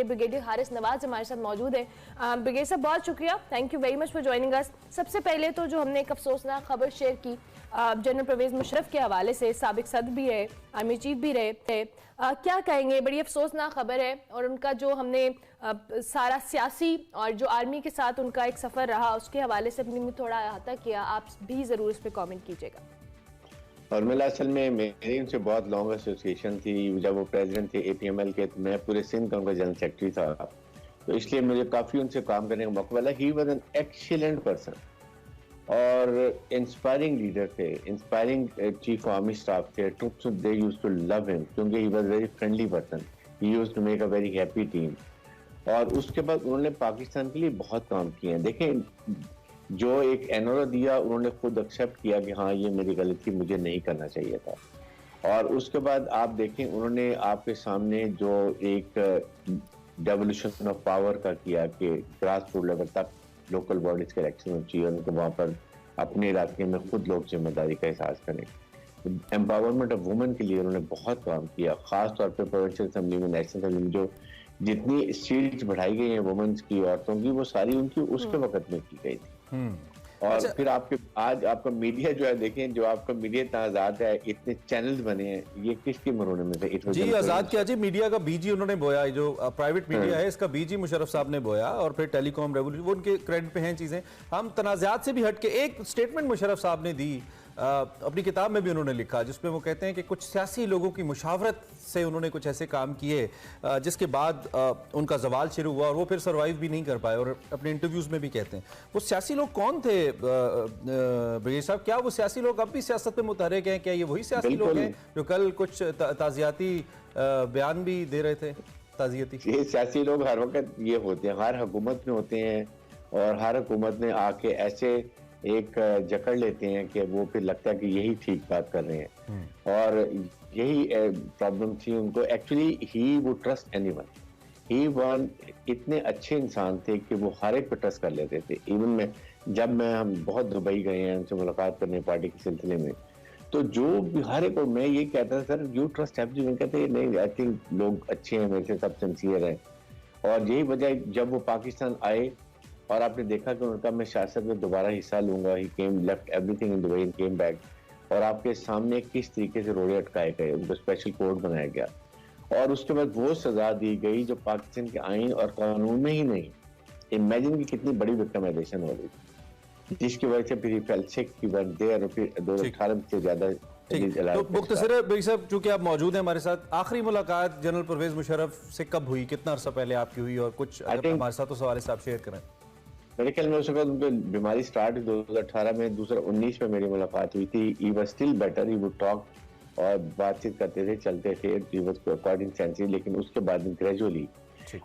Brigadier Haris Nawaz हमारे साथ मौजूद है। ब्रिगेडियर साहब बहुत शुक्रिया, thank you very much for joining us. सबसे पहले तो जो हमने एक अफसोसनाक खबर शेयर की जनरल परवेज मुशर्रफ के हवाले से, साबिक सदर भी है, आर्मी चीफ भी रहे, क्या कहेंगे? बड़ी अफसोसनाक खबर है और उनका जो हमने सारा सियासी और जो आर्मी के साथ उनका एक सफ़र रहा उसके हवाले से अपनी थोड़ा अहाता किया, आप भी ज़रूर इस पर कॉमेंट कीजिएगा। और मैं असल में मेरी उनसे बहुत लॉन्ग एसोसिएशन थी। जब वो प्रेसिडेंट थे APML के, तो मैं पूरे सिंध का उनका जनरल सेक्रेटरी था, तो इसलिए मुझे काफ़ी उनसे काम करने का मौका मिला। He was an excellent person और इंस्पायरिंग लीडर थे, इंस्पायरिंग चीफ आर्मी स्टाफ थे। They used to love him क्योंकि he was very friendly person, he used to make a very happy team. और उसके बाद उन्होंने पाकिस्तान के लिए बहुत काम किए हैं। देखें, जो एक एनओरा दिया उन्होंने खुद एक्सेप्ट किया कि हाँ ये मेरी गलती, मुझे नहीं करना चाहिए था। और उसके बाद आप देखें उन्होंने आपके सामने जो एक डेवोल्यूशन ऑफ पावर का किया कि ग्रास रूट लेवल तक लोकल बॉडीज के इलेक्शन होनी चाहिए, उनको वहाँ पर अपने इलाके में खुद लोग जिम्मेदारी का एहसास करें। एम्पावरमेंट ऑफ वुमेन के लिए उन्होंने बहुत काम किया, खास तौर पर प्रोविंशियल असेंबली में, नेशनल असेंबली में जो जितनी सीट्स बढ़ाई गई हैं वुमेन्स की, औरतों की, वो सारी उनकी उसके वक्त में की गई थी। और अच्छा, फिर आपके आज आपका मीडिया जो है, देखें जो आपका मीडिया इतना आजाद है, इतने चैनल्स बने हैं, ये किसके मरोने में थे? जी आजाद क्या जी, मीडिया का बीज ही उन्होंने बोया, जो प्राइवेट मीडिया है इसका बीज ही मुशर्रफ साहब ने बोया। और फिर टेलीकॉम रेवोल्यूशन, वो उनके क्रेडिट पे हैं चीजें। हम तनाज़ात से भी हटके एक स्टेटमेंट मुशर्रफ साहब ने दी, अपनी किताब में भी उन्होंने लिखा, जिसमें वो कहते हैं कि कुछ सियासी लोगों की मुशावरत से उन्होंने कुछ ऐसे काम किए जिसके बाद उनका जवाल शुरू हुआ और वो फिर सर्वाइव भी नहीं कर पाए। और अपने इंटरव्यूज में भी कहते हैं वो सियासी लोग कौन थे? ब्रिगेडियर साहब, क्या वो सियासी लोग अब भी सियासत पे मुतहरिक हैं? क्या ये वही सियासी लोग हैं जो कल कुछ ताज़ियाती बयान भी दे रहे थे? ताज़ियती ये सियासी लोग हर वक्त ये होते हैं, हर हुकूमत में होते हैं और हर हुकूमत में आके ऐसे एक जकड़ लेते हैं कि वो फिर लगता है कि यही ठीक बात कर रहे हैं। और यही प्रॉब्लम थी उनको। Actually he would trust anyone, he one इतने अच्छे इंसान थे कि वो हर एक पर ट्रस्ट कर लेते थे। इवन जब हम बहुत दुबई गए हैं उनसे मुलाकात करने पार्टी के सिलसिले में, तो जो भी हर एक, और मैं ये कहता था सर यू ट्रस्ट एवरीवन, कहते हैं नहीं आई थिंक लोग अच्छे हैं, मेरे से सब सिंसियर हैं। और यही वजह जब वो पाकिस्तान आए और आपने देखा कि उनका मैं सियासत में दोबारा हिस्सा लूंगा, he came left everything in Dubai and came back, और आपके सामने किस तरीके से रोड़े अटकाए गए, उनको स्पेशल कोर्ट बनाया गया और उसके बाद वो सजा दी गई जो पाकिस्तान के आइन और कानून में ही नहीं। इमेजिन की कितनी बड़ी विक्टिमाइजेशन हो रही थी, जिसकी वजह से फिर फेल्सिक की देर और फिर 2018 से ज्यादा। तो मुख्तसर भाई साहब, चूंकि आप मौजूद हैं हमारे साथ, आखिरी मुलाकात जनरल परवेज मुशर्रफ से कब हुई, कितना अर्सा पहले आपकी हुई, और कुछ हमारे साथ उस हवाले से आप शेयर करें? मेरे ख्याल में उस वक्त उनको बीमारी स्टार्ट 2018 में, 2019 में मेरी मुलाकात हुई थी। He was still better, he would talk और बातचीत करते थे, चलते थे, ही वाज अकॉर्डिंग सेंसिटिव। लेकिन उसके बाद ग्रेजुअली,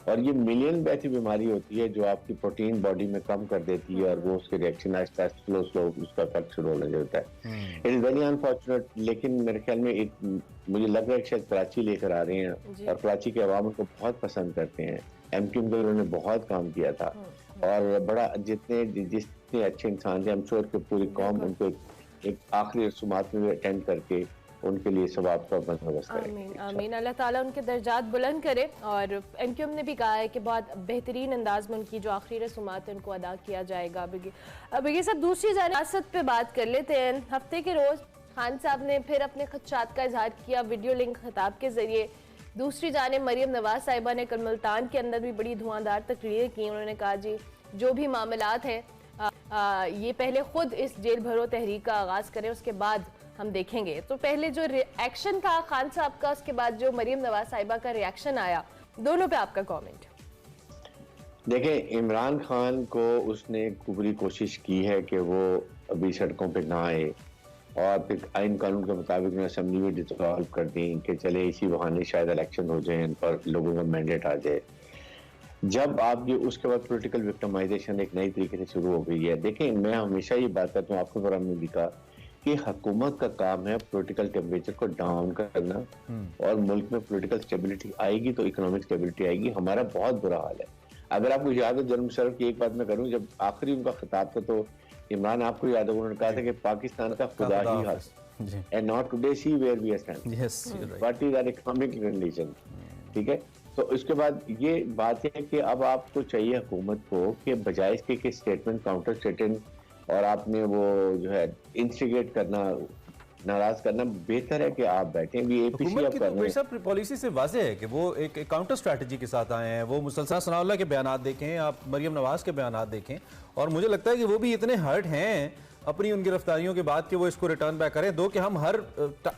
और ये मिलियन बैठी बीमारी होती है जो आपकी प्रोटीन बॉडी में कम कर देती है और वो उसके रिएक्शन आहिस्ता स्लो उसका इफेक्ट शुरू होने लगता है। It is very unfortunate. लेकिन मेरे ख्याल में मुझे लग रहा है कि शायद कराची लेकर आ रहे हैं और कराची के अवाम उनको बहुत पसंद करते हैं। MQM के उन्होंने बहुत काम किया था और बड़ा जितने अच्छे इंसान थे, हम श्योर कि पूरी कौम उनको एक आखिरी रसूमात में अटेंड करके उनके लिए सवाब का बंदोबस्त करें। आमीन आमीन, अल्लाह ताला उनके दर्जात बुलंद करे। और MQM ने भी कहा है कि बहुत बेहतरीन अंदाज में उनकी जो आखिरी रसूमात है उनको अदा किया जाएगा। अब ये सब दूसरी सियासत पे बात कर लेते हैं। हफ्ते के रोज खान साहब ने फिर अपने खदशात का इजहार किया वीडियो लिंक खिताब के जरिए। दूसरी जानिब मरियम नवाज साहिबा ने कल मुल्तान के अंदर भी बड़ी धुआंधार तकरीरें की। उन्होंने कहा जी जो भी मामलात हैं ये पहले खुद इस जेल भरो तहरीक का आगाज करें, उसके बाद हम देखेंगे। तो पहले जो रिएक्शन था खान साहब का, उसके बाद जो मरियम नवाज साहिबा का रिएक्शन आया, दोनों पे आपका कमेंट। देखें, इमरान खान को उसने पूरी कोशिश की है कि वो अभी सड़कों पे ना आए और फिर आइन कानून के मुताबिक असेंबली में डिसॉल्व कर दी कि चले इसी बहाने शायद इलेक्शन हो जाए और लोगों का मैंडेट आ जाए। जब आप ये उसके बाद पॉलिटिकल विक्टिमाइजेशन एक नई तरीके से शुरू हो गई है। देखें, मैं हमेशा ये बात करता हूँ, आपके प्रोग्राम में भी कहा कि हुकूमत का काम है पॉलिटिकल टेम्परेचर को डाउन करना और मुल्क में पॉलिटिकल स्टेबिलिटी आएगी तो इकोनॉमिक स्टेबिलिटी आएगी। हमारा बहुत बुरा हाल है। अगर आपको याद है, जनरल मुशर्रफ की एक बात मैं करूँ, जब आखिरी उनका खिताब था तो इमरान, आपको याद है, उन्होंने कहा था कि पाकिस्तान का खुदा ही हाथ and not today see where we stand, what is our economic condition. ठीक है, तो इसके बाद ये बात है कि अब आपको चाहिए हुकूमत को कि बजाय इसके कि स्टेटमेंट काउंटर स्टेटमेंट और आपने वो जो है इंस्टिगेट करना, नाराज करना, बेहतर है कि आप बैठें भी एपीसी हुकूमत आप की कर तो रहे हैं। सब पॉलिसी से वाज़ेह है कि वो एक काउंटर स्ट्रैटेजी के साथ आए हैं। वो मुसलसल सनाउल्लाह के बयानात देखें, आप मरियम नवाज के बयानात देखें, और मुझे लगता है कि वो भी इतने हर्ट हैं अपनी उन गिरफ्तारियों के बाद कि वो इसको रिटर्न बैक करें। दो कि हम हर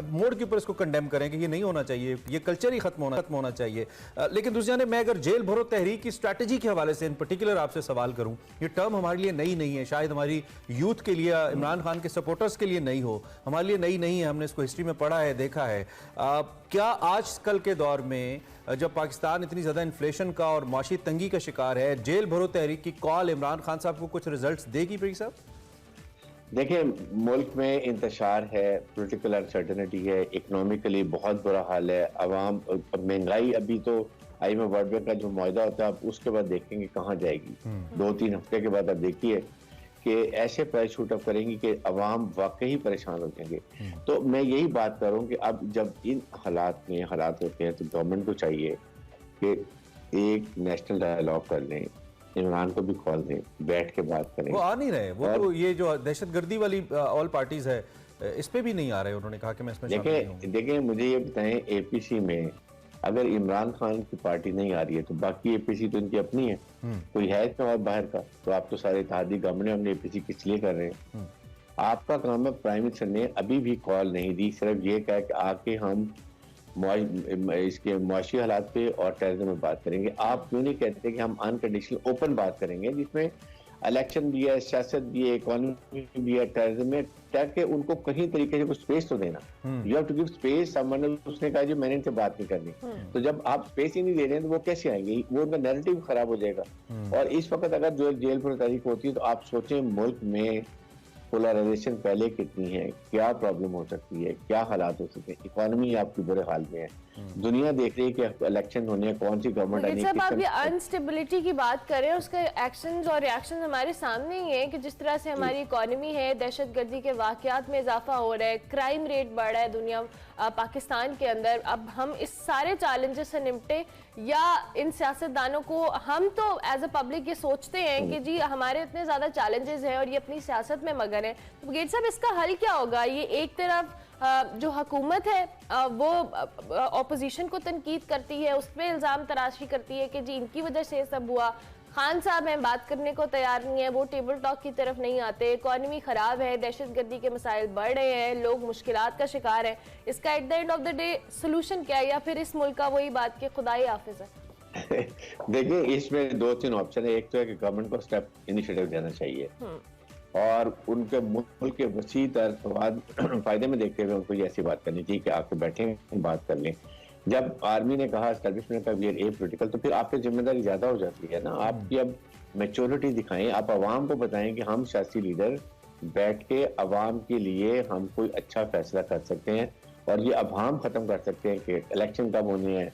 मोड़ के ऊपर इसको कंडेम करें कि ये नहीं होना चाहिए, ये कल्चर ही खत्म होना चाहिए। लेकिन दूसरी जाने मैं अगर जेल भरो तहरीक की स्ट्रैटेजी के हवाले से इन पर्टिकुलर आपसे सवाल करूं, ये टर्म हमारे लिए नई नहीं है, शायद हमारी यूथ के लिए, इमरान खान के सपोर्टर्स के लिए नई हो, हमारे लिए नई नहीं है, हमने इसको हिस्ट्री में पढ़ा है, देखा है। क्या आजकल के दौर में जब पाकिस्तान इतनी ज़्यादा इन्फ्लेशन का और माशी तंगी का शिकार है, जेल भरो तहरीक की कॉल इमरान खान साहब को कुछ रिजल्ट देगी परी साहब? देखिए, मुल्क में इंतशार है, पॉलिटिकल अनसर्टेनिटी है, इकोनॉमिकली बहुत बुरा हाल है, अवाम महंगाई अभी तो IMF वर्ल्ड बैंक का जो मुआहदा होता है आप उसके बाद देखेंगे कहाँ जाएगी। 2-3 हफ्ते के बाद आप देखिए कि ऐसे प्राइस शूट अप करेंगी कि अवाम वाकई परेशान हो जाएंगे। तो मैं यही बात करूँ कि अब जब इन हालात होते हैं तो गवर्नमेंट को चाहिए कि एक नेशनल डायलॉग कर लें, इमरान को भी कॉल दें, बैठ के बात करें। वो आ नहीं रहे, वो तो ये जो दहशतगर्दी वाली ऑल पार्टीज है इस पे भी नहीं आ रहे। उन्होंने कहा कि मैं इसमें शामिल नहीं हूं। देखिए मुझे ये बताएं, APC में अगर इमरान खान की पार्टी नहीं आ रही है तो बाकी APC तो इनकी अपनी है, कोई है इसमें और बाहर का? तो आप तो सारे इत्तेहादी गवर्नमेंट हमने APC किस लिए कर रहे हैं? आपका काम है, प्राइम मिनिस्टर ने अभी भी कॉल नहीं दी, सिर्फ ये कहा कि आके हम इसके मुआशी हालात पे और टेररिज्म में बात करेंगे। आप क्यों नहीं कहते कि हम अनकंडीशनल ओपन बात करेंगे जिसमें इलेक्शन भी है, सियासत भी है, इकोनॉमी भी है, टेररिज्म में, ताकि उनको कहीं तरीके से कुछ स्पेस तो देना। You have to give space. Someone उसने कहा जो मैंने इनसे बात नहीं करनी, तो जब आप स्पेस ही नहीं दे रहे हैं तो वो कैसे आएंगे? वो उनका नैरेटिव खराब हो जाएगा। और इस वक्त अगर जो जेल पर तारीख होती है तो आप सोचें मुल्क में पोलराइजेशन पहले कितनी है, क्या प्रॉब्लम हो सकती है, क्या हालात हो सकते हैं, इकोनॉमी आपकी बुरे हाल में है, दुनिया देख रही है कि इलेक्शन होने हैं, कौन सी गवर्नमेंट आनी है। जब आप ये अनस्टेबिलिटी की बात करें, उसके एक्शंस और रिएक्शंस हमारे सामने ही है कि जिस तरह से हमारी इकोनॉमी है, दहशतगर्दी के वाकयात में इजाफा हो रहा है, क्राइम रेट बढ़ रहा है दुनिया पाकिस्तान के अंदर। अब हम इस सारे चैलेंजेस से निपटे या इन सियासतदानों को, हम तो एज अ पब्लिक ये सोचते हैं कि जी हमारे इतने ज़्यादा चैलेंजेस हैं और ये अपनी सियासत में मगन है, तो गेट साहब इसका हल क्या होगा? ये एक तरफ जो हुकूमत है वो ऑपोजिशन को तनकीद करती है, उस पर इल्ज़ाम तराशी करती है कि जी इनकी वजह से सब हुआ, खान साहब हैं बात करने को तैयार नहीं है, वो टेबल टॉक की तरफ नहीं आते, इकॉनमी ख़राब है, दहशतगर्दी के मसाइल बढ़ रहे हैं, लोग मुश्किलात का शिकार हैं। इसका at the end of the day solution क्या है, या फिर इस मुल्क का वही बात कि खुदाई हाफिज है? देखिए, इसमें 2-3 ऑप्शन है। एक तो है कि गवर्नमेंट को स्टेप इनिशिएटिव देना चाहिए और उनके मुल्क के वसी फायदे में देखते हुए उनको ये ऐसी बात करनी चाहिए कि आके बैठे बात कर लें। जब आर्मी ने कहा, एस्टेब्लिशमेंट का वी आर ए पॉलिटिकल, तो फिर आप पे जिम्मेदारी ज्यादा हो जाती है ना। आपकी अब मैच्योरिटी दिखाएं, आप आवाम को बताएं कि हम सियासी लीडर बैठ के आवाम के लिए हम कोई अच्छा फैसला कर सकते हैं और ये अभाम खत्म कर सकते हैं कि इलेक्शन कब होने हैं,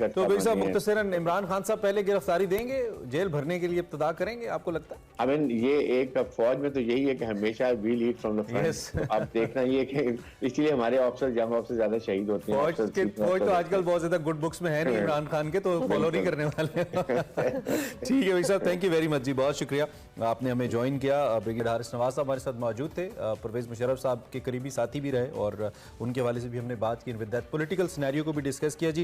तो भाई साहब मुख्तसरन इमरान खान साहब पहले गिरफ्तारी देंगे, जेल भरने के लिए इब्तिदा करेंगे, आपको लगता है? आई मीन ये एक फौज में तो यही है कि हमेशा we lead from the front. अब देखना ये कि इसलिए हमारे ऑफिसर जंग ऑफिसर ज्यादा शहीद होते हैं। फौज तो आजकल बहुत ज्यादा गुड बुक्स में है नहीं इमरान खान के, तो फॉलो नहीं करने वाले। ठीक है भाई साहब, थैंक यू वेरी मच जी, बहुत शुक्रिया आपने हमें ज्वाइन किया। ब्रिगेडियर हारिस नवाज साहब हमारे साथ मौजूद थे, परवेज मुशर्रफ साहब के करीबी साथी भी रहे और उनके हवाले से भी हमने बात की। विद दैट पॉलिटिकल सिनेरियो को भी डिस्कस किया जी।